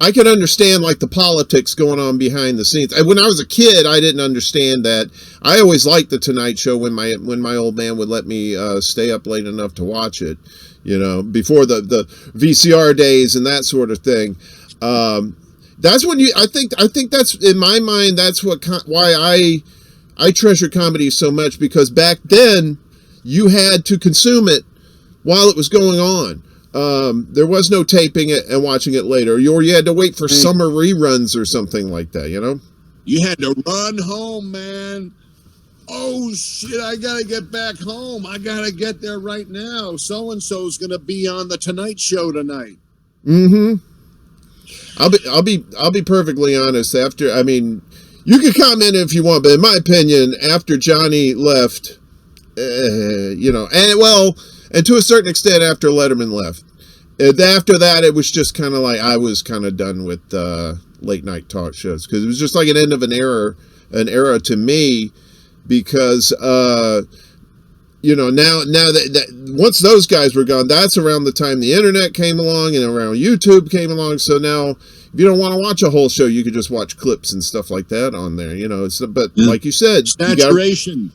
I could understand like the politics going on behind the scenes. And when I was a kid, I didn't understand that. I always liked the Tonight Show when my old man would let me stay up late enough to watch it, you know, before the VCR days and that sort of thing. That's when I think that's, in my mind, that's why I treasure comedy so much, because back then you had to consume it while it was going on. There was no taping it and watching it later, or you had to wait for summer reruns or something like that, you know? You had to run home, man. Oh, shit, I got to get back home. I got to get there right now. So-and-so's going to be on the Tonight Show tonight. Mm-hmm. I'll be perfectly honest. I mean, you can comment if you want, but in my opinion, after Johnny left, you know, and to a certain extent after Letterman left, after that, it was just kind of like I was kind of done with late night talk shows, because it was just like an end of an era to me, because you know, now that once those guys were gone, that's around the time the internet came along and around YouTube came along. So now, if you don't want to watch a whole show, you could just watch clips and stuff like that on there. You know, but like you said, saturation,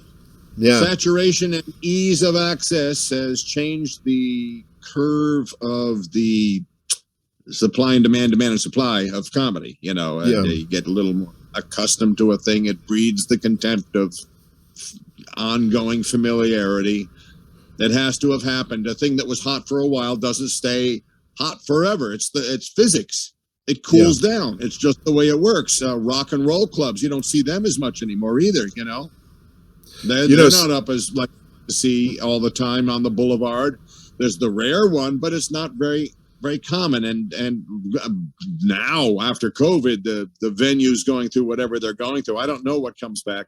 saturation and ease of access has changed the curve of the supply and demand and supply of comedy. You know, you get a little more accustomed to a thing. It breeds the contempt of ongoing familiarity that has to have happened. A thing that was hot for a while doesn't stay hot forever. It's physics. It cools down. It's just the way it works. Rock and roll clubs, you don't see them as much anymore either. You know, they're not up as like to see all the time on the boulevard. There's the rare one, but it's not very, very common. And now after COVID, the venues going through whatever they're going through, I don't know what comes back.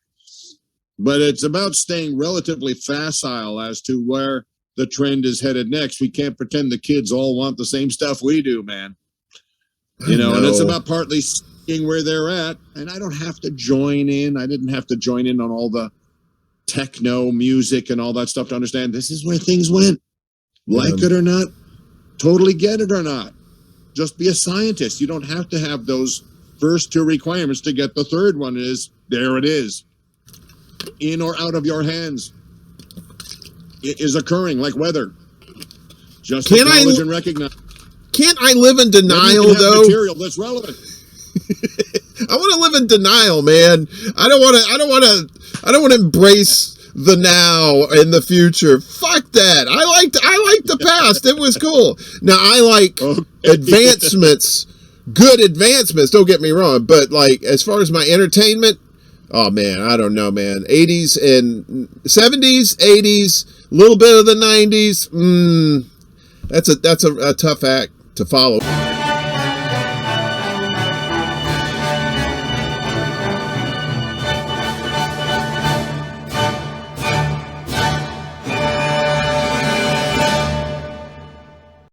But it's about staying relatively facile as to where the trend is headed next. We can't pretend the kids all want the same stuff we do, man. You know, and it's about partly seeing where they're at. And I don't have to join in. I didn't have to join in on all the techno music and all that stuff to understand this is where things went. Like it or not, totally get it or not. Just be a scientist. You don't have to have those first two requirements to get the third one. There it is. In or out of your hands. It is occurring like weather. Just acknowledge and recognize. Can't I live in denial, though? Material that's relevant. I want to live in denial, man. I don't want to embrace the now and the future. Fuck that. I liked the past. It was cool. Now I like advancements, good advancements. Don't get me wrong, but like as far as my entertainment. Oh man, I don't know, man. 80s and 70s, 80s, a little bit of the 90s. That's a tough act to follow.